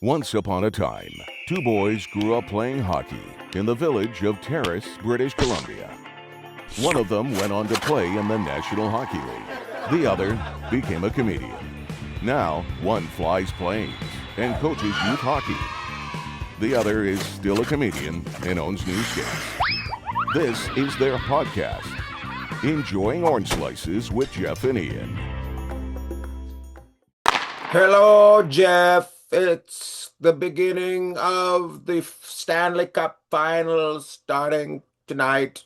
Once upon a time, two boys grew up playing hockey in the village of Terrace, British Columbia. One of them went on to play in the National Hockey League. The other became a comedian. Now, one flies planes and coaches youth hockey. The other is still a comedian and owns newsstands. This is their podcast, Enjoying Orange Slices with Jeff and Ian. Hello, Jeff. It's the beginning of the Stanley Cup Final starting tonight.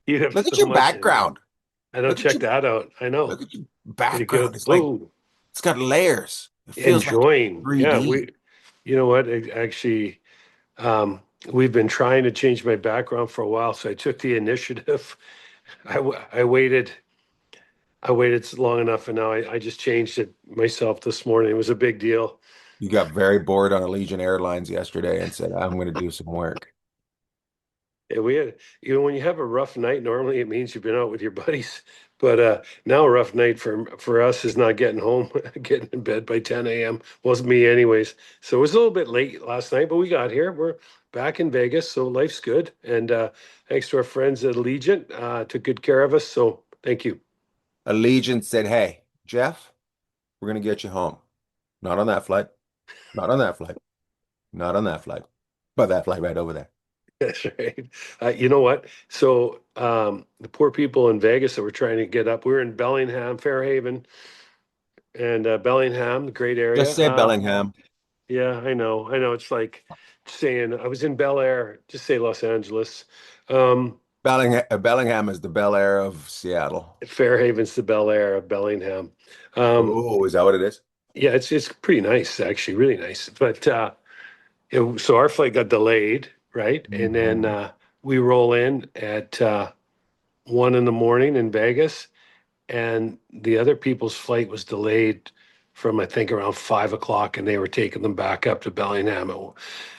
You have Look at so your much. background. I don't Look at check your- that out. I know. Look at your Pretty background. good. It's like Whoa. it's got layers. It feels Enjoying. like Yeah, 3D. you know what? Actually, we've been trying to change my background for a while, so I took the initiative. I waited long enough, and now I just changed it myself this morning. It was a big deal. You got very bored on Allegiant Airlines yesterday and said, "I'm going to do some work." Yeah, we had, when you have a rough night, normally it means you've been out with your buddies. But now a rough night for us is not getting home, getting in bed by 10 a.m. Wasn't me anyways. So it was a little bit late last night, but we got here. We're back in Vegas, so life's good. And thanks to our friends at Allegiant, took good care of us. So thank you. Allegiant said, "Hey, Jeff, we're going to get you home. Not on that flight. Not on that flight. Not on that flight. But that flight right over there." That's right. You know what? So the poor people in Vegas that were trying to get up, we were in Bellingham, Fairhaven, and Bellingham, great area. Just say Bellingham. Yeah, I know. I know. It's like saying I was in Bel Air. Just say Los Angeles. Um, Bellingham is the Bel Air of Seattle. Fairhaven's the Bel Air of Bellingham. Um, Oh, is that what it is? yeah, it's pretty nice actually, really nice. But so our flight got delayed, right? And then Mhm. we roll in at 1 in the morning in Vegas, and the other people's flight was delayed from I think around 5 o'clock, and they were taking them back up to Bellingham at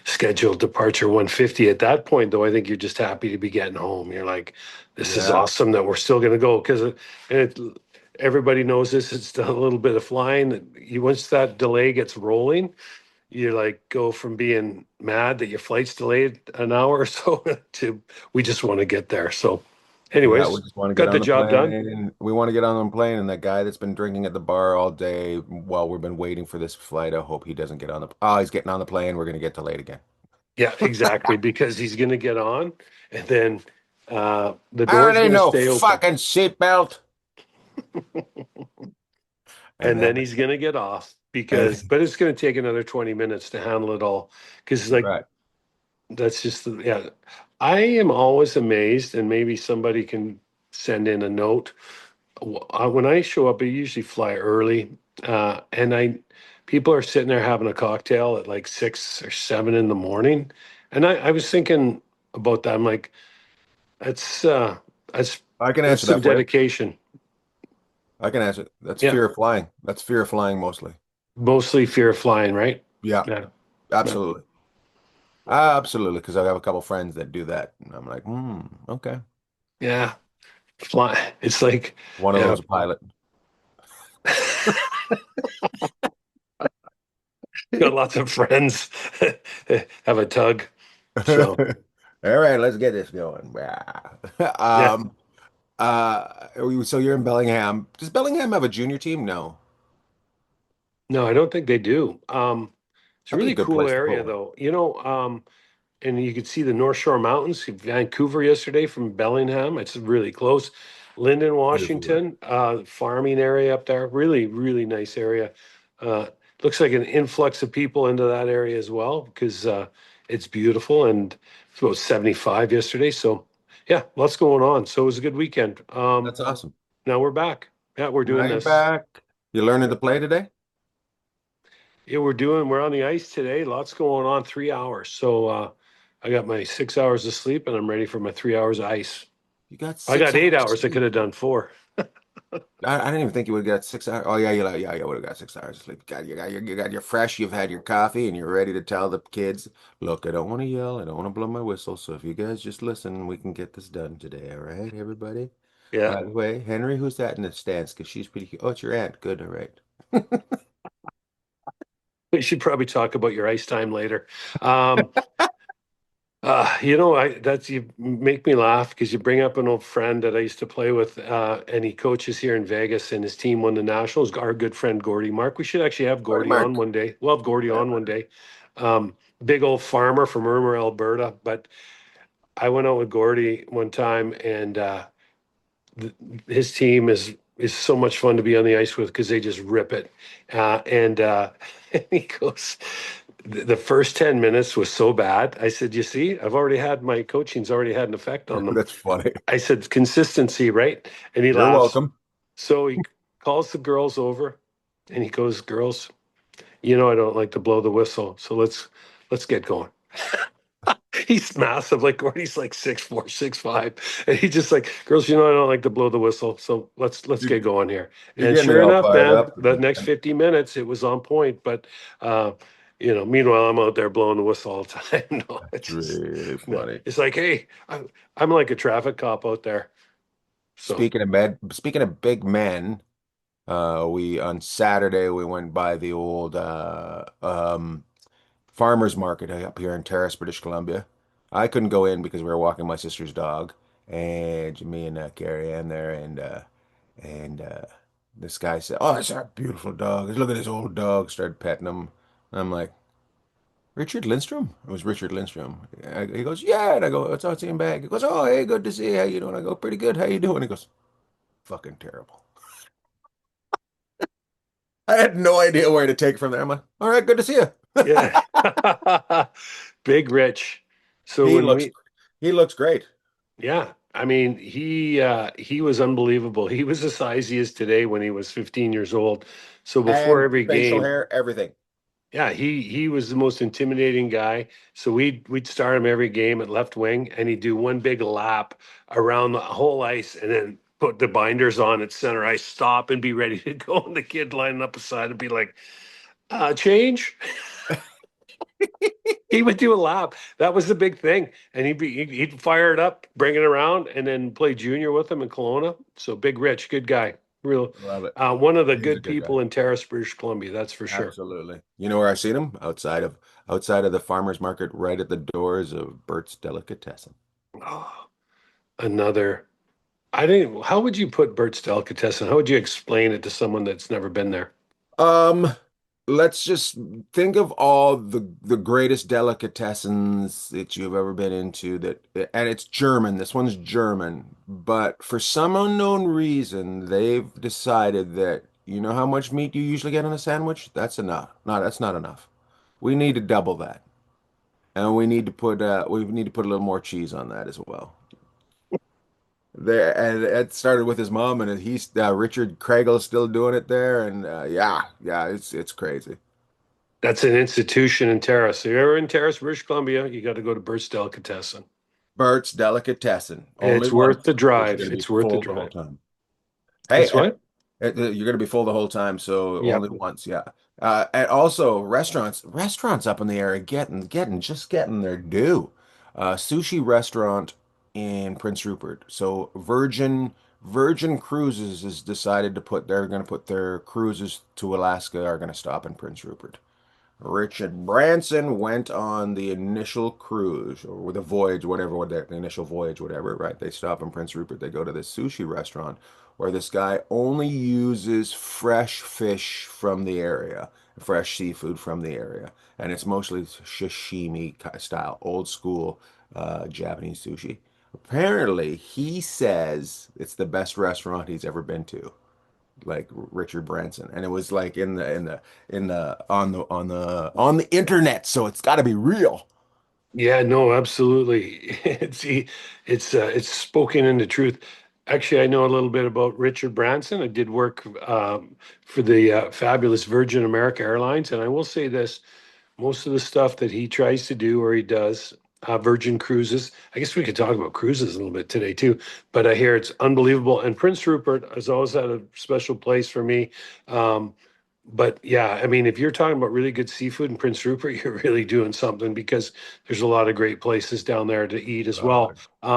scheduled departure 1:50. At that point, though, I think you're just happy to be getting home. You're like, this is Yeah. awesome that we're still going to go because everybody knows this. It's done a little bit of flying. Once that delay gets rolling, you like go from being mad that your flight's delayed an hour or so to we just want to get there. So, Yeah, we anyways, just want to get got on the the job done. plane. We want to get on the plane, and that guy that's been drinking at the bar all day while we've been waiting for this flight, I hope he doesn't get on the. Oh, he's getting on the plane. We're gonna get delayed again. Yeah, exactly. Because he's going to get on, and then the I don't door's need going to no stay open, fucking seatbelt. And and then then, he's going to get off and, but it's going to take another 20 minutes to handle it all. Because like right. that's just yeah. I am always amazed, and maybe somebody can send in a note. When I show up, I usually fly early, and people are sitting there having a cocktail at like 6 or 7 in the morning, and I was thinking about that. I'm like, that's uh, that's I can that's answer some that for you. dedication. I can answer. That's Yeah, fear of flying. That's fear of flying mostly. mostly fear of flying, right? Yeah, Yeah, yeah, absolutely. Absolutely, because I have a couple friends that do that. And I'm like, okay. yeah. Fly. It's like, One of yeah. those a pilot. Got lots of friends have a tug. So All right, let's get this going. Yeah. yeah, So you're in Bellingham. Does Bellingham have a junior team? No. no, I don't think they do. It's a That'd be a really good cool place to put area one. though. And you could see the North Shore Mountains, Vancouver yesterday from Bellingham. It's really close. Linden, Beautiful there. Washington, farming area up there. Really, really nice area. Uh, Looks like an influx of people into that area as well because it's beautiful and it's about 75 yesterday. So yeah, lots going on. So it was a good weekend. That's awesome. Now we're back. Yeah, we're Now doing you're this. back. You learning Yeah, to play today? yeah, we're on the ice today. Lots going on. 3 hours. So I got my 6 hours of sleep and I'm ready for my 3 hours of ice. You got I six got eight hours hours. I could sleep. have done four. I didn't even think you would have got 6 hours. Oh yeah, you would have got 6 hours of sleep. You're fresh. You've had your coffee, and you're ready to tell the kids, look, I don't want to yell. I don't want to blow my whistle. So if you guys just listen, we can get this done today. All right, everybody. Yeah. By the way, Henry, who's that in the stands? Because she's pretty cute. Oh, it's your aunt. Good. All right. We should probably talk about your ice time later. Um, you make me laugh because you bring up an old friend that I used to play with, and he coaches here in Vegas, and his team won the Nationals. Our good friend Gordy Mark. We should actually have Sorry, Gordy on Mark. one day. We'll have Gordy Yeah. on one day. Big old farmer from Irma, Alberta. But I went out with Gordy one time, and th- his team is so much fun to be on the ice with because they just rip it. And and he goes, the first 10 minutes was so bad. I said, you see, my coaching's already had an effect on them. That's funny. I said, consistency, right? And he You're laughs. welcome. So he calls the girls over and he goes, girls, I don't like to blow the whistle. So let's get going. He's massive. Like Gordy's like 6'4", 6'5", and he just like, girls, I don't like to blow the whistle. So let's You, get going here. you're And getting me sure all enough, fired man, up. the next 50 minutes it was on point. But meanwhile, I'm out there blowing the whistle all the time. No, That's really no. funny. It's like, hey, I'm like a traffic cop out there. So Speaking of big men, we on Saturday we went by the old farmers market up here in Terrace, British Columbia. I couldn't go in because we were walking my sister's dog, and me and Carrie Ann there, and this guy said, "Oh, that's a beautiful dog. Look at this old dog." Started petting him. I'm like, "Richard Lindstrom?" It was Richard Lindstrom. He goes, "Yeah," and I go, "It's in Bagg." He goes, "Oh, hey, good to see you. How you doing?" I go, "Pretty good. How you doing?" He goes, "Fucking terrible." I had no idea where to take from there. I'm like, "All right, good to see you." yeah, Big Rich. So He when looks we he looks great. Yeah, I mean, he was unbelievable. He was the size he is today when he was 15 years old. So before And every facial game, hair, everything. yeah, he was the most intimidating guy. So we'd start him every game at left wing, and he'd do one big lap around the whole ice, and then put the binders on at center ice, stop, and be ready to go. And the kid lining up beside and be like, change. He would do a lap. That was the big thing, and he'd fire it up, bring it around, and then play junior with him in Kelowna. So Big Rich, good guy, real Love it. one of the He's a good good guy. people in Terrace, British Columbia. That's for sure. Absolutely. You know where I've seen him? Outside of the farmer's market, right at the doors of Bert's Delicatessen. Oh, another. I didn't. How would you put Bert's Delicatessen? How would you explain it to someone that's never been there? Um, let's just think of all the greatest delicatessens that you've ever been into and it's German. This one's German, but for some unknown reason, they've decided that you know how much meat you usually get on a sandwich? That's enough. No, that's not enough. We need to double that. And we need to put a little more cheese on that as well. There and it started with his mom, and he's Richard Kragel's still doing it there, and yeah, it's crazy. That's an institution in Terrace. If you're ever in Terrace, British Columbia, you got to go to Bert's Delicatessen. Bert's Delicatessen, only It's worth once, the but you're drive. going to be It's worth the full the whole drive. time. Hey, It's what? you're going to be full the whole time, so Yep. only once, yeah. And also restaurants up in the area getting their due. Sushi restaurant in Prince Rupert. So Virgin Cruises has decided they're going to put their cruises to Alaska are going to stop in Prince Rupert. Richard Branson went on the initial cruise or the voyage, whatever, the initial voyage, whatever, right? They stop in Prince Rupert. They go to this sushi restaurant where this guy only uses fresh fish from the area, fresh seafood from the area. And it's mostly sashimi style, old school Japanese sushi. Apparently, he says it's the best restaurant he's ever been to, like Richard Branson, and it was like in the on the internet, so it's got to be real. Yeah, no, absolutely. It's spoken into truth. Actually, I know a little bit about Richard Branson. I did work for the fabulous Virgin America Airlines, and I will say this: most of the stuff that he tries to do or he does, Virgin Cruises. I guess we could talk about cruises a little bit today too. But I hear it's unbelievable. And Prince Rupert has always had a special place for me. Um, but yeah, I mean, if you're talking about really good seafood in Prince Rupert, you're really doing something because there's a lot of great places down there to eat as well. God.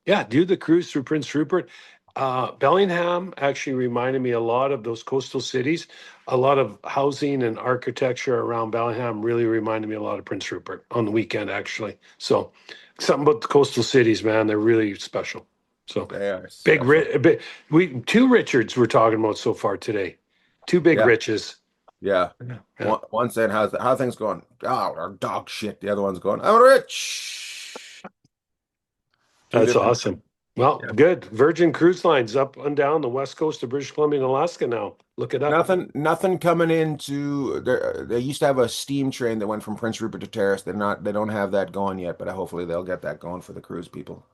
Yeah, do the cruise through Prince Rupert. Bellingham actually reminded me a lot of those coastal cities. A lot of housing and architecture around Bellingham really reminded me a lot of Prince Rupert on the weekend, actually. So something about the coastal cities, man, they're really special. So They are big, special. big, we two Richards we're talking about so far today. Two big Yeah, riches. yeah. Yeah. One said, how things going? Oh, our dog shit. The other one's going, I'm rich. Two That's different. awesome. Well, Yeah. good. Virgin Cruise Lines up and down the west coast of British Columbia and Alaska now. Look it up. Nothing coming into there. They used to have a steam train that went from Prince Rupert to Terrace. They don't have that going yet, but hopefully they'll get that going for the cruise people.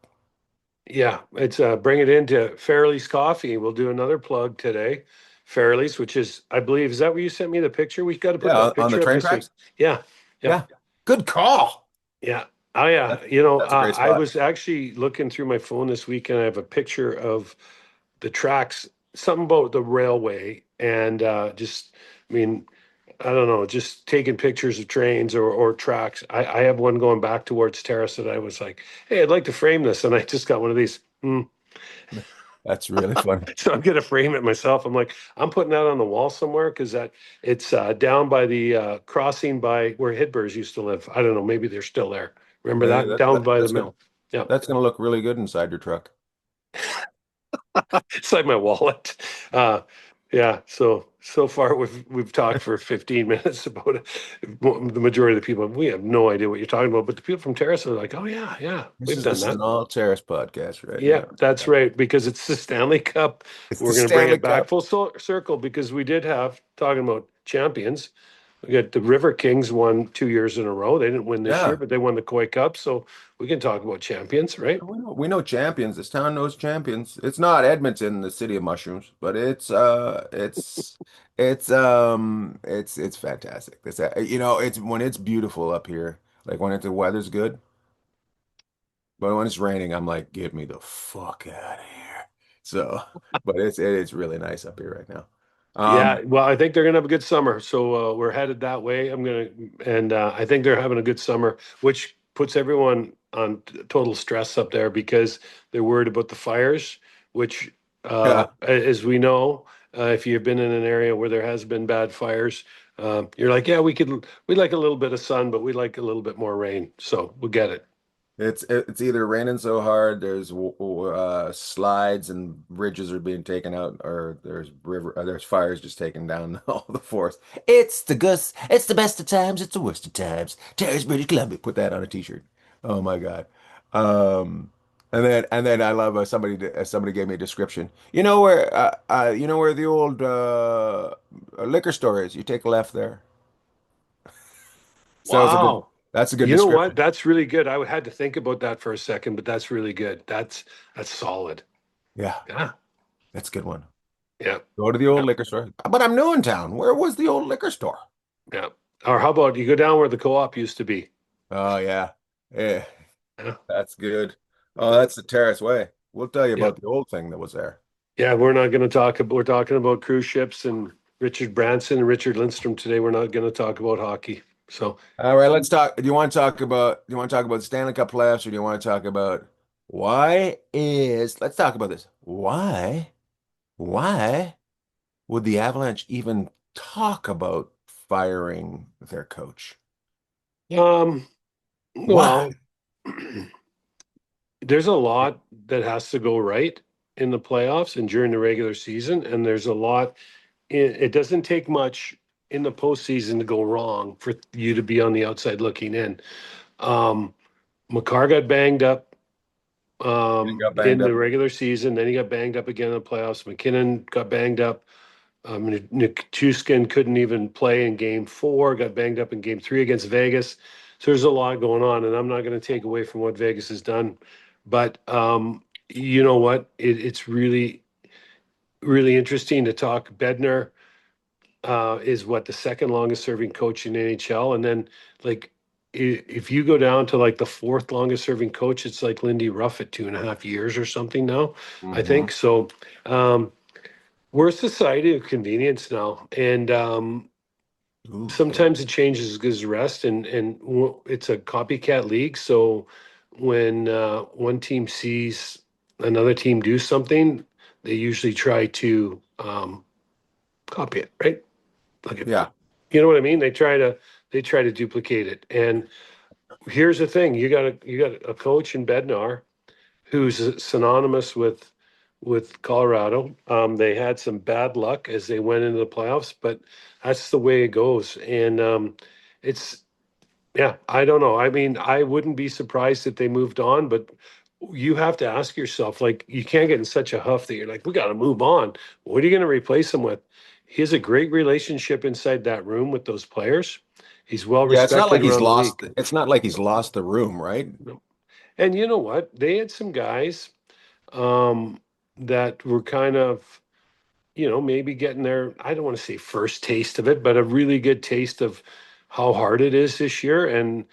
Yeah, it's bring it into Fairley's Coffee. We'll do another plug today. Fairley's, which is, I believe, is that where you sent me the picture? We got to put Yeah, that on the picture up train this week. tracks. Yeah, yeah, Yeah, good call. yeah. Oh, yeah. You know, That's a great I spot. was actually looking through my phone this week, and I have a picture of the tracks, something about the railway, and just, I mean, I don't know, just taking pictures of trains or tracks. I have one going back towards Terrace that I was like, hey, I'd like to frame this, and I just got one of these. That's really funny. So I'm gonna frame it myself. I'm like, I'm putting that on the wall somewhere because that it's down by the crossing by where Hidbers used to live. I don't know, maybe they're still there. Remember Yeah, that down by the that's good. mill? Yeah, That's gonna look really good inside your truck. it's like my wallet. Uh, yeah. So far we've talked for 15 minutes about it. The majority of the people we have no idea what you're talking about, but the people from Terrace are like, oh yeah, yeah, This we've is done this is that. an all Terrace podcast right Yeah, now. that's right. Because it's the Stanley Cup. It's the We're going to bring Stanley it back Cup. full circle because we did have talking about champions. We got the River Kings won 2 years in a row. They didn't win this year, Yeah, but they won the Koi Cup. So we can talk about champions, right? we know champions. This town knows champions. It's not Edmonton, the city of mushrooms, but it's fantastic. It's when it's beautiful up here, like when the weather's good. But when it's raining, I'm like, get me the fuck out of here. So, but it's really nice up here right now. Yeah, Um, well, I think they're gonna have a good summer, so we're headed that way. And I think they're having a good summer, which puts everyone on total stress up there because they're worried about the fires. Which, yeah, as we know, if you've been in an area where there has been bad fires, you're like, yeah, we'd like a little bit of sun, but we'd like a little bit more rain. So we'll get it. it's either raining so hard, there's slides and bridges are being taken out, or there's fires just taking down all the forest. It's the best of times, it's the worst of times. Terrace, British Columbia. Put that on a t-shirt. Oh my God. Um, and then I love somebody gave me a description. You know where the old liquor store is. You take a left there. So Wow. that's a good You know what? description. That's really good. I had to think about that for a second, but that's really good. That's solid. Yeah, Yeah. that's a good one. Yeah. Go to the old liquor store. But I'm new in town. Where was the old liquor store? Yeah. Or how about you go down where the co-op used to be? Oh yeah. Yeah, Yeah. that's good. Oh, that's the Terrace way. We'll tell you Yeah. about the old thing that was there. Yeah. We're not going to talk about, we're talking about cruise ships and Richard Branson and Richard Lindstrom today. We're not going to talk about hockey. So, All right, let's talk. Do you want to talk about the Stanley Cup playoffs, or do you want to talk about let's talk about this. Why would the Avalanche even talk about firing their coach? um, Why? well, there's a lot that has to go right in the playoffs and during the regular season. And there's a lot, it doesn't take much in the postseason to go wrong for you to be on the outside looking in. Um, McCarr got banged up He got banged in the up. regular season. Then he got banged up again in the playoffs. McKinnon got banged up. Nick Chuskin couldn't even play in game 4, got banged up in game 3 against Vegas. So there's a lot going on, and I'm not going to take away from what Vegas has done. But you know what? It's really, really interesting to talk. Bednar is what the second longest serving coach in NHL. And then, like, if you go down to like the fourth longest serving coach, it's like Lindy Ruff at 2.5 years or something now, I Hmm. think. So, we're a society of convenience now, and Ooh, sometimes it changes as good as the rest, and it's a copycat league. So when one team sees another team do something, they usually try to copy it, right? Like if, Yeah. you know what I mean? They try to duplicate it. And here's the thing: you got a coach in Bednar who's synonymous with Colorado. They had some bad luck as they went into the playoffs, but that's the way it goes. And it's yeah, I don't know. I mean, I wouldn't be surprised if they moved on, but you have to ask yourself, like, you can't get in such a huff that you're like, we got to move on. What are you going to replace him with? He has a great relationship inside that room with those players. He's well Yeah, it's not respected like he's around the lost. league. It's not like he's lost the room, right? No. And you know what? They had some guys um, that were kind of, maybe getting their, I don't want to say first taste of it, but a really good taste of how hard it is this year. And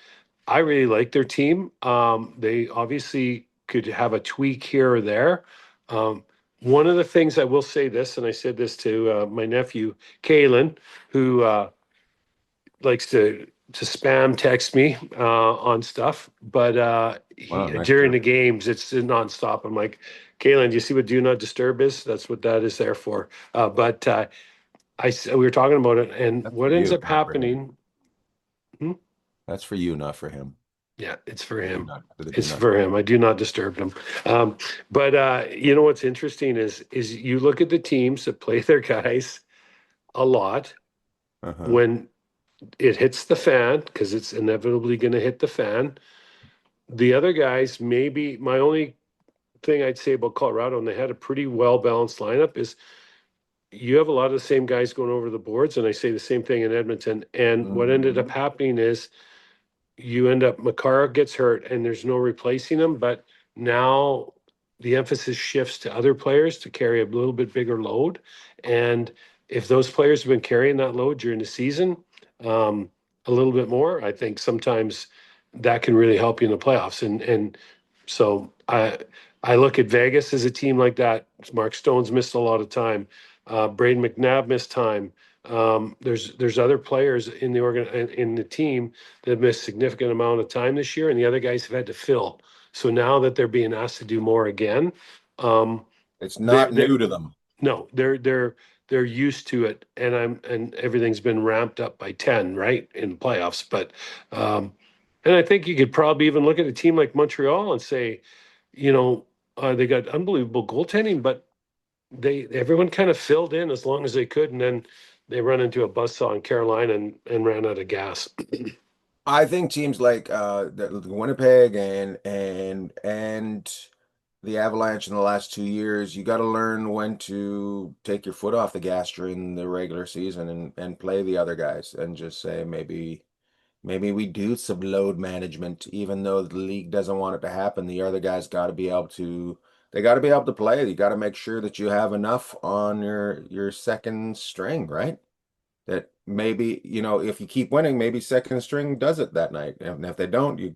I really like their team. They obviously could have a tweak here or there. Um, One of the things I will say this, and I said this to my nephew, Kalen, who likes to spam text me on stuff, but Wow, nice during try. the games, it's nonstop. I'm like, Kalen, do you see what Do Not Disturb is? That's what that is there for. But we were talking about it, and That's for what ends you, up not for him. happening. Hmm? That's for you, not for him. Yeah, it's for The do him. not, the do It's not. for him. I do not disturb him. But you know what's interesting is you look at the teams that play their guys a lot Uh-huh. when it hits the fan, because it's inevitably going to hit the fan. The other guys, maybe my only thing I'd say about Colorado, and they had a pretty well balanced lineup, is you have a lot of the same guys going over the boards, and I say the same thing in Edmonton. And what ended up Mhm. happening is you end up Makara gets hurt and there's no replacing him, but now the emphasis shifts to other players to carry a little bit bigger load. And if those players have been carrying that load during the season, um, a little bit more, I think sometimes that can really help you in the playoffs. And so I look at Vegas as a team like that. Mark Stone's missed a lot of time. Braden McNabb missed time. There's other players in the team that have missed significant amount of time this year, and the other guys have had to fill. So now that they're being asked to do more again, um, It's they're not they're new to them. no, they're used to it, and everything's been ramped up by 10, right, in playoffs. But and I think you could probably even look at a team like Montreal and say, you know, they got unbelievable goaltending, but everyone kind of filled in as long as they could, and then they run into a buzzsaw in Carolina and ran out of gas. I think teams like the Winnipeg and the Avalanche in the last 2 years, you got to learn when to take your foot off the gas during the regular season and play the other guys and just say maybe we do some load management, even though the league doesn't want it to happen. The other guys got to be able to they got to be able to play. You got to make sure that you have enough on your second string, right? That maybe, if you keep winning, maybe second string does it that night. And if they don't, you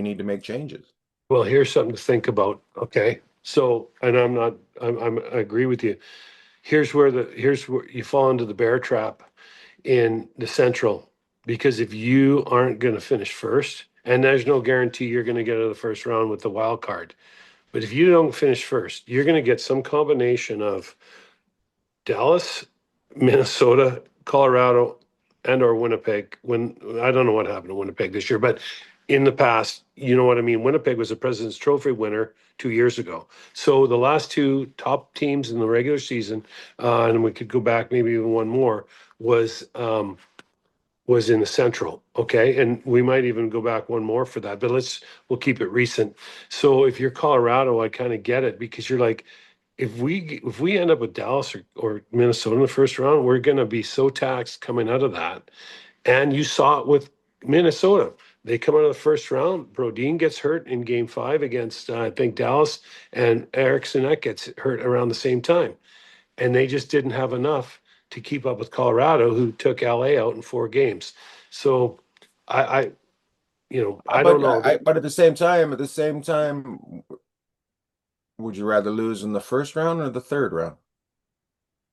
need to make changes. Well, here's something to think about. Okay. So, and I'm not, I agree with you. Here's where you fall into the bear trap in the central, because if you aren't going to finish first, and there's no guarantee you're going to get out of the first round with the wild card, but if you don't finish first, you're going to get some combination of Dallas, Minnesota, Colorado, and or Winnipeg. When I don't know what happened to Winnipeg this year, but in the past, you know what I mean. Winnipeg was a President's Trophy winner 2 years ago. So the last two top teams in the regular season, and we could go back maybe even one more, was in the Central. Okay, and we might even go back one more for that, but we'll keep it recent. So if you're Colorado, I kind of get it, because you're like, if we end up with Dallas or Minnesota in the first round, we're going to be so taxed coming out of that. And you saw it with Minnesota. They come out of the first round. Brodin gets hurt in Game 5 against I think Dallas, and Erickson gets hurt around the same time, and they just didn't have enough to keep up with Colorado, who took LA out in 4 games. So I I don't But know. but at the same time, would you rather lose in the first round or the third round?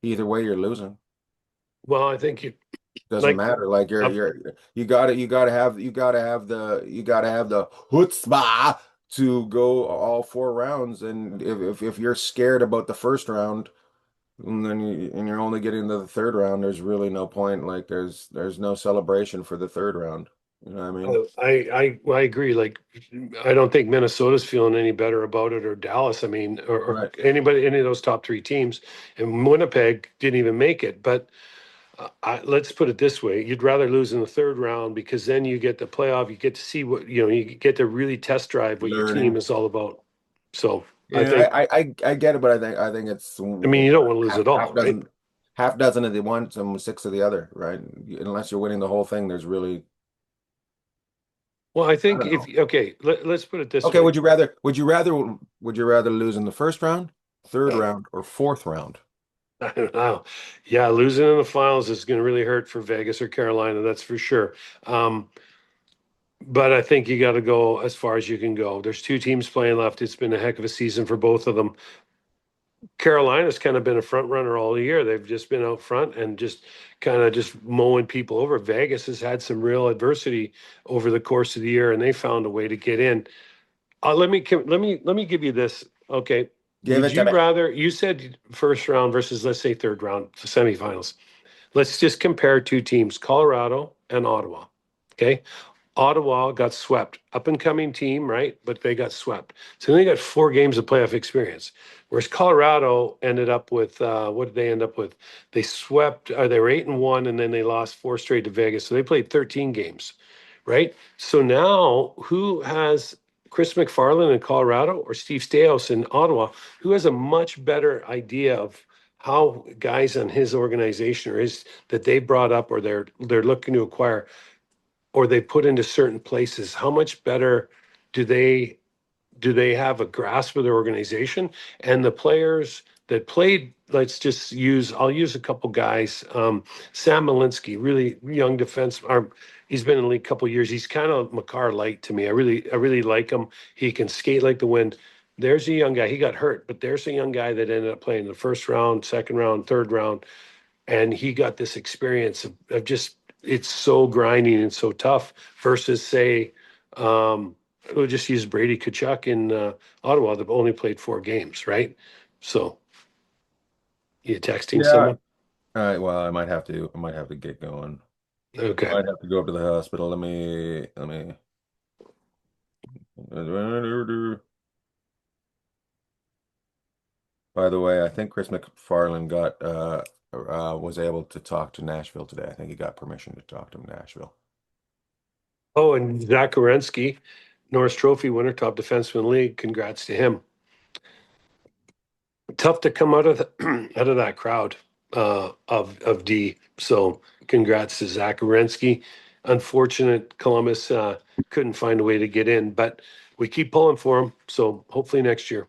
Either way, you're losing. Well, I think you Doesn't like. matter. Like Um, you gotta have the chutzpah to go all 4 rounds, and if you're scared about the first round, and then you're only getting to the third round, there's really no point. Like there's no celebration for the third round. You know what I mean? I agree. Like, I don't think Minnesota's feeling any better about it, or Dallas. I mean, or Right. anybody, any of those top three teams. And Winnipeg didn't even make it. But let's put it this way: you'd rather lose in the third round, because then you get the playoff. You get to see what you get to really test drive what your team Learning. is all about. So I Yeah, think, I get it, but I think it's I mean, you don't want to lose half at all, half right? dozen half dozen of the one, and six of the other, right? Unless you're winning the whole thing, there's really Well, I I think don't if know. okay, let's put it this Okay, way. would you rather lose in the first round, third round, or fourth round? I don't know. Yeah, losing in the finals is going to really hurt for Vegas or Carolina. That's for sure. Um, but I think you got to go as far as you can go. There's two teams playing left. It's been a heck of a season for both of them. Carolina's kind of been a front runner all year. They've just been out front and just kind of just mowing people over. Vegas has had some real adversity over the course of the year, and they found a way to get in. Let me give you this. Okay. Give Would it to you me. rather, you said first round versus, let's say, third round, semifinals. Let's just compare two teams, Colorado and Ottawa. Okay. Ottawa got swept. Up and coming team, right? But they got swept. So they got 4 games of playoff experience. Whereas Colorado ended up with what did they end up with? They swept, they were 8-1, and then they lost 4 straight to Vegas. So they played 13 games, right? So now who has Chris McFarland in Colorado or Steve Staios in Ottawa? Who has a much better idea of how guys on his organization or his that they brought up or they're looking to acquire or they put into certain places, how much better do they have a grasp of their organization and the players that played? I'll use a couple guys. Sam Malinsky, really young defense. He's been in the league a couple years. He's kind of Makar light to me. I really like him. He can skate like the wind. There's a young guy. He got hurt, but there's a young guy that ended up playing the first round, second round, third round, and he got this experience of just it's so grinding and so tough versus say we'll just use Brady Kachuk in Ottawa that only played 4 games, right? So you texting Yeah. someone? All right. Well, I might have to get going. Okay. Might have to go up to the hospital. Let me. By the way, I think Chris McFarland was able to talk to Nashville today. I think he got permission to talk to Nashville. Oh, and Zach Werenski, Norris Trophy winner, top defenseman in the league. Congrats to him. Tough to come out of out of that crowd of D. So congrats to Zach Werenski. Unfortunate Columbus couldn't find a way to get in, but we keep pulling for him. So hopefully next year.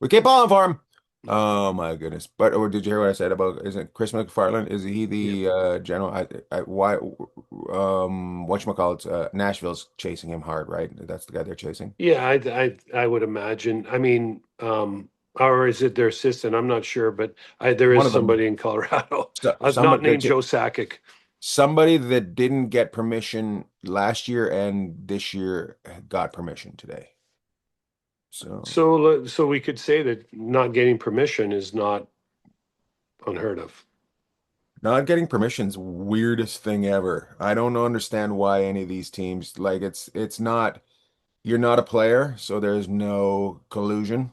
We keep on for him. Oh my goodness! But did you hear what I said about? Isn't Chris McFarland? Is he Yeah, the general? Why? Whatchamacallit? Nashville's chasing him hard, right? That's the guy they're chasing. yeah, I would imagine. I mean, or is it their assistant? I'm not sure, but there One is of them. somebody in Colorado. Not Somebody named Joe Sakic. somebody that didn't get permission last year and this year got permission today. So So we could say that not getting permission is not unheard of. not getting permission's weirdest thing ever. I don't understand why any of these teams like it's not you're not a player, so there's no collusion.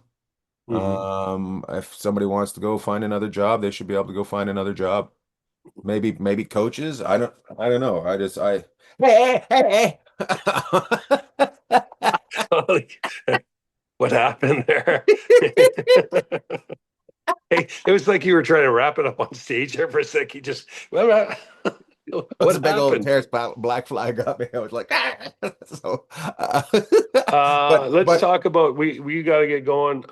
Hmm. If somebody wants to go find another job, they should be able to go find another job. Maybe coaches. I don't know. Hey. What happened there? Hey, it was like you were trying to wrap it up on stage there for a sec. You just, It was what a big old happened? Terrace black flag up me. I was like, ah! So, Let's but talk about we got to get going.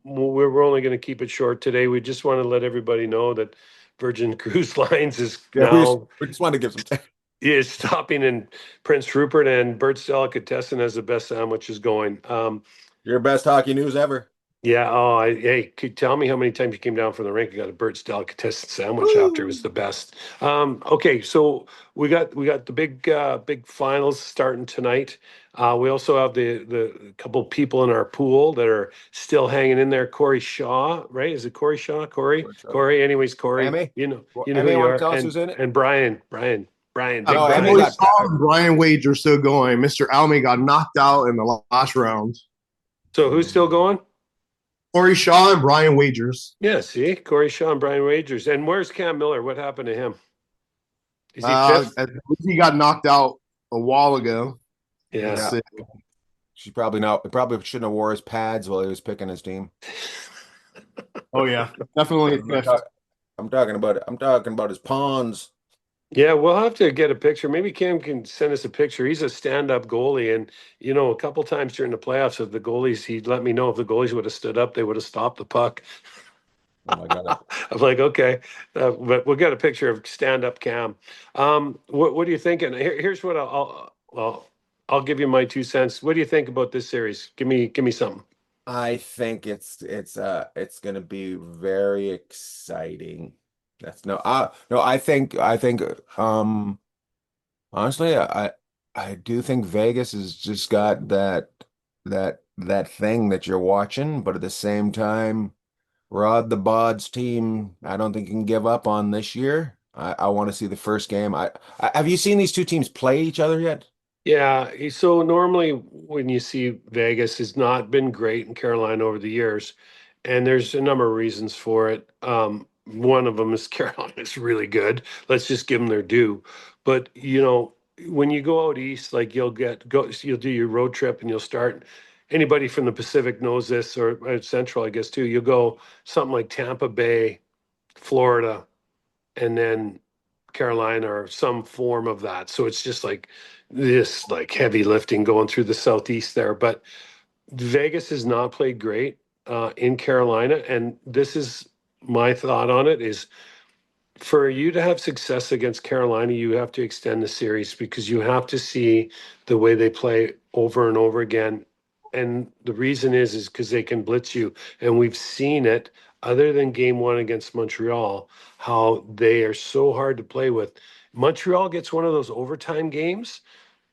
We're only going to keep it short today. We just want to let everybody know that Virgin Cruise Lines is yeah, we just now we just wanted to give some. is stopping in Prince Rupert, and Bert's Delicatessen has the best sandwiches going. Your best hockey news ever. Yeah. Oh, hey, could tell me how many times you came down from the rink and got a Bert's Delicatessen sandwich after. It Woo! was the best. Okay, so we got the big finals starting tonight. We also have the couple people in our pool that are still hanging in there. Corey Shaw, right? Is it Corey Shaw? Corey. Anyways, Corey, Emmy? you know who Emmy, you want to are, tell us who's in it? and Brian, Oh, Big no, Emmy Brian. Corey got. Shaw and Brian Wager still going. Mr. Almy got knocked out in the last round. So who's still going? Corey Shaw and Brian Wagers. Yeah, see, Corey Shaw and Brian Wagers. And where's Cam Miller? What happened to him? Is he fifth? I believe he got knocked out a while ago. Let's Yeah. Yeah, see. she probably shouldn't have wore his pads while he was picking his team. Oh yeah, definitely I'm not fifth. talk- I'm talking about his pawns. Yeah, we'll have to get a picture. Maybe Cam can send us a picture. He's a stand-up goalie, and a couple times during the playoffs, if the goalies, he'd let me know if the goalies would have stood up, they would have stopped the puck. Oh my God. I'm like, okay, but we'll get a picture of stand-up Cam. What are you thinking? Here's what I'll give you my 2 cents. What do you think about this series? Give me something. I think it's gonna be very exciting. That's no, I think honestly, I do think Vegas has just got that thing that you're watching, but at the same time, Rod the Bod's team, I don't think can give up on this year. I want to see the first game. Have you seen these two teams play each other yet? Yeah, so normally when you see Vegas has not been great in Carolina over the years, and there's a number of reasons for it. One of them is Carolina's really good. Let's just give them their due. But when you go out east, like you'll do your road trip and you'll start. Anybody from the Pacific knows this, or Central, I guess too. You'll go something like Tampa Bay, Florida, and then Carolina or some form of that. So it's just like this like heavy lifting going through the southeast there. But Vegas has not played great in Carolina, and this is my thought on it is for you to have success against Carolina, you have to extend the series because you have to see the way they play over and over again. And the reason is because they can blitz you. And we've seen it other than game one against Montreal, how they are so hard to play with. Montreal gets one of those overtime games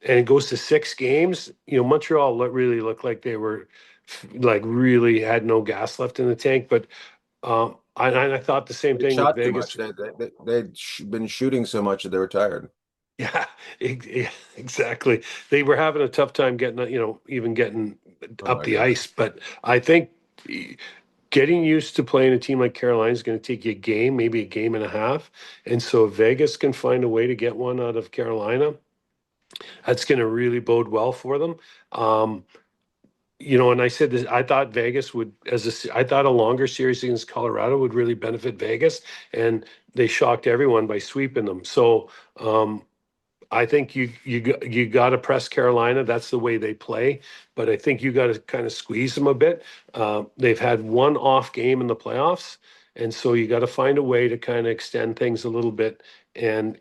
and it goes to 6 games. Montreal really looked like they were like really had no gas left in the tank. But I thought the same They thing with shot too much. Vegas. They'd been shooting so much that they were tired. Yeah, exactly. They were having a tough time getting, even getting Oh up my the God. ice. But I think getting used to playing a team like Carolina is going to take you a game, maybe a game and a half. And so if Vegas can find a way to get one out of Carolina, that's going to really bode well for them. Um, and I said this, I thought Vegas would, I thought a longer series against Colorado would really benefit Vegas, and they shocked everyone by sweeping them. So, I think you got to press Carolina. That's the way they play. But I think you got to kind of squeeze them a bit. They've had one off game in the playoffs, and so you got to find a way to kind of extend things a little bit and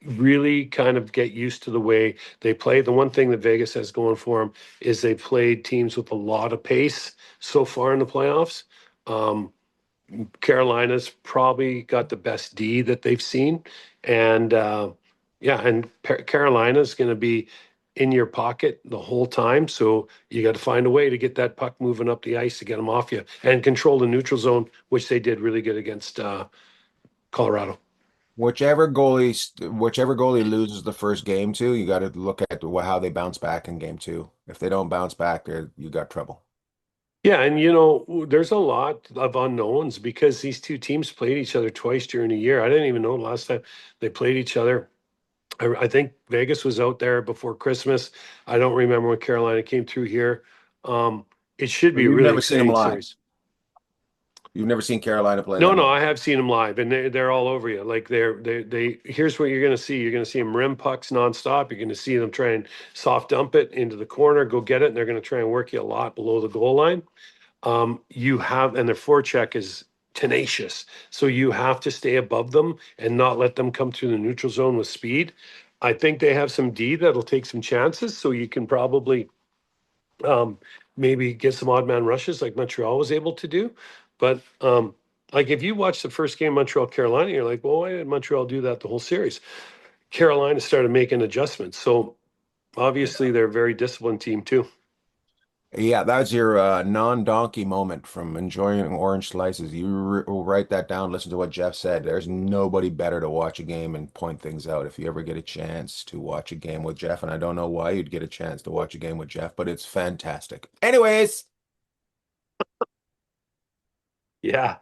really kind of get used to the way they play. The one thing that Vegas has going for them is they played teams with a lot of pace so far in the playoffs. Um, Carolina's probably got the best D that they've seen, and yeah, and Carolina's going to be in your pocket the whole time. So you got to find a way to get that puck moving up the ice to get them off you and control the neutral zone, which they did really good against Colorado. Whichever goalie loses the first game to, you got to look at how they bounce back in game two. If they don't bounce back, you got trouble. Yeah, and there's a lot of unknowns because these two teams played each other twice during a year. I didn't even know the last time they played each other. I think Vegas was out there before Christmas. I don't remember when Carolina came through here. It should So be a you've really never seen them exciting live. series. You've never seen Carolina play No, them no, live. I have seen them live, and they're all over you. Like they. Here's what you're going to see. You're going to see them rim pucks nonstop. You're going to see them try and soft dump it into the corner, go get it, and they're going to try and work you a lot below the goal line. And their forecheck is tenacious. So you have to stay above them and not let them come through the neutral zone with speed. I think they have some D that'll take some chances. So you can probably um, maybe get some odd man rushes like Montreal was able to do. But like if you watch the first game Montreal Carolina, you're like, well, why did Montreal do that the whole series? Carolina started making adjustments. So obviously they're a very disciplined team too. Yeah, that's your non-donkey moment from enjoying orange slices. You write that down, listen to what Jeff said. There's nobody better to watch a game and point things out. If you ever get a chance to watch a game with Jeff, and I don't know why you'd get a chance to watch a game with Jeff, but it's fantastic. Anyways, Yeah.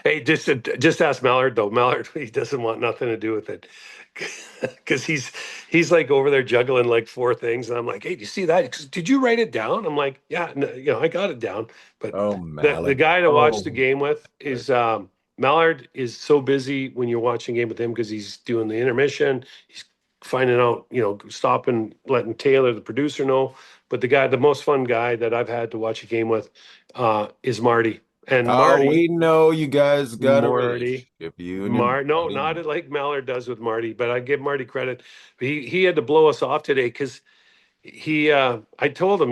Hey, just ask Mallard though. Mallard, he doesn't want nothing to do with it, because he's like over there juggling like four things, and I'm like, hey, do you see that? He goes, did you write it down? I'm like, yeah, no, I got it down. But oh the Mallard. guy to watch the Oh, game with is Mallard is so busy when you're watching a game with him because he's doing the intermission, he's finding out, stopping, letting Taylor, the producer, know. But the most fun guy that I've had to watch a game with is Marty. And oh, we Marty know you guys got a Marty. relationship, you and your No, buddy. not like Mallard does with Marty, but I give Marty credit. He had to blow us off today because I told him,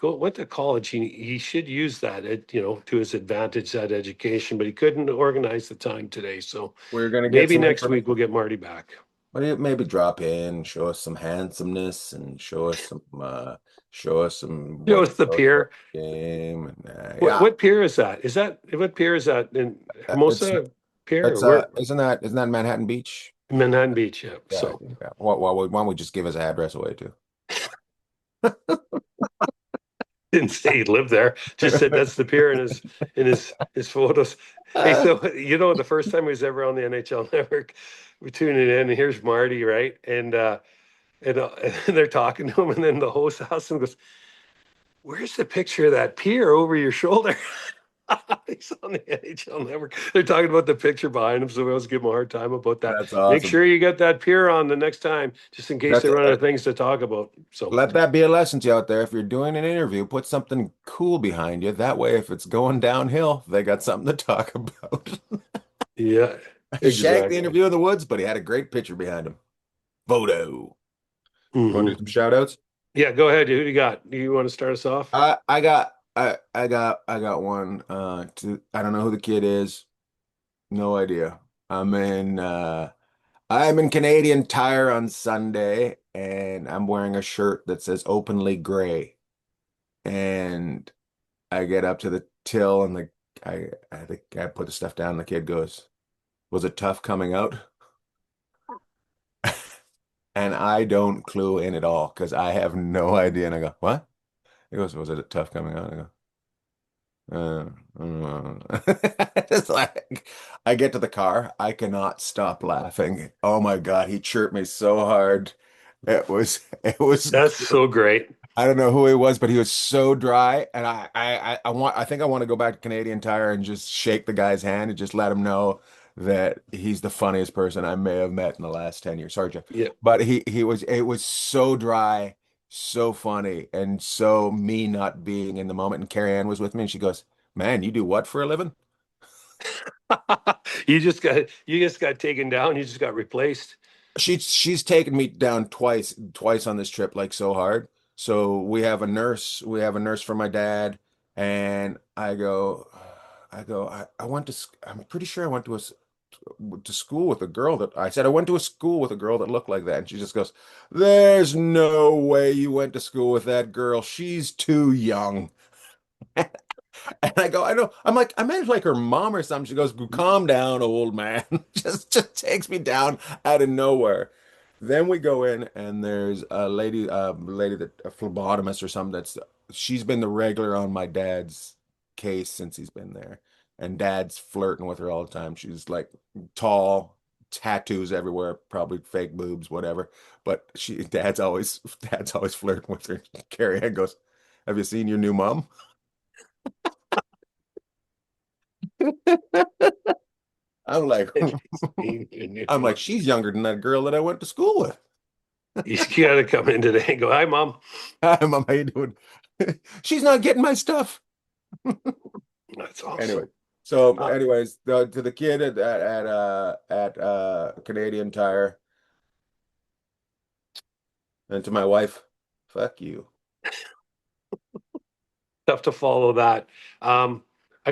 went to college. He should use that, to his advantage, that education, but he couldn't organize the time today. So We're gonna get maybe some next week information. we'll get Marty back. What do you maybe drop in, show us some handsomeness and show us some Show what us the about the pier. game and What yeah, what pier is that? What pier is that in it's Hermosa Pier or it's where? isn't that Manhattan Beach? Manhattan Beach, yeah. Yeah, So yeah. Why don't we just give his address away too? didn't say he lived there. Just said that's the pier in his photos. Hey, so the first time he was ever on the NHL Network, we tuned it in, and here's Marty, right? And they're talking to him, and then the host asks him, goes, "Where's the picture of that pier over your shoulder?" He's on the NHL Network. They're talking about the picture behind him, so we always give him a hard time about that. That's Make awesome. sure you get that pier on the next time, just in case That's they run out of things to talk about. So Let that be a lesson to you out there. If you're doing an interview, put something cool behind you. That way, if it's going downhill, they got something to talk about. yeah, Shank the exactly. interview in the woods, but he had a great picture behind him. Photo. Want to do Hmm. some shout outs? Yeah, go ahead. Who do you got? Do you want to start us off? I got one. I don't know who the kid is. No idea. I'm in Canadian Tire on Sunday, and I'm wearing a shirt that says openly gray. And I get up to the till, and I think I put the stuff down, and the kid goes, "Was it tough coming out?" And I don't clue in at all because I have no idea. And I go, "What?" He goes, "Was it tough coming out?" I go, It's like I get to the car, I cannot stop laughing. Oh my God, he chirped me so hard. It was That's so great. I don't know who he was, but he was so dry. And I think I want to go back to Canadian Tire and just shake the guy's hand and just let him know that he's the funniest person I may have met in the last 10 years. Sorry, Jeff. Yeah. But it was so dry, so funny, and so me not being in the moment. And Carrie Ann was with me and she goes, "Man, you do what for a living?" You just got taken down. You just got replaced. She's taken me down twice on this trip, like so hard. So we have a nurse for my dad, and I went I'm pretty sure I went to school with a girl that I said I went to a school with a girl that looked like that, and she just goes, "There's no way you went to school with that girl. She's too young." And I go, I know. I'm like, I meant like her mom or something. She goes, "Calm down, old man." Just takes me down out of nowhere. Then we go in, and there's a lady that a phlebotomist or something she's been the regular on my dad's case since he's been there. And dad's flirting with her all the time. She's like tall, tattoos everywhere, probably fake boobs, whatever. But dad's always flirting with her. Carrie Ann goes, "Have you seen your new mom?" I'm like, I'm like, she's younger than that girl that I went to school with. You got to come in today and go, "Hi, mom." Hi, Mom, how you doing? She's not getting my stuff. That's Anyway, awesome. so Uh, anyways, to the kid at Canadian Tire and to my wife, fuck you. tough to follow that. I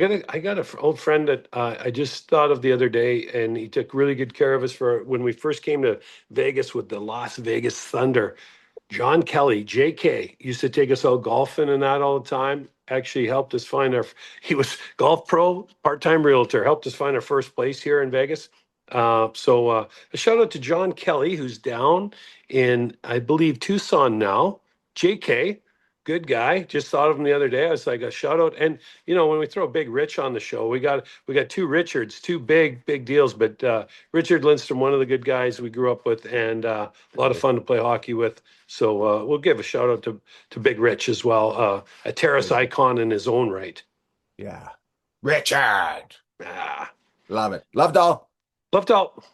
got an old friend that I just thought of the other day, and he took really good care of us for when we first came to Vegas with the Las Vegas Thunder. John Kelly, JK, used to take us out golfing and that all the time. Actually helped us find our, he was golf pro, part-time realtor, helped us find our first place here in Vegas. A shout out to John Kelly, who's down in, I believe, Tucson now. JK, good guy. Just thought of him the other day. I was like, a shout out. And when we throw Big Rich on the show, we got two Richards, two big deals. But Richard Lindstrom, one of the good guys we grew up with, and a lot of fun to play hockey with. So we'll give a shout out to Big Rich as well, a Terrace icon in his own right. Yeah. Richard. Ah, Love it. Loved all. left out.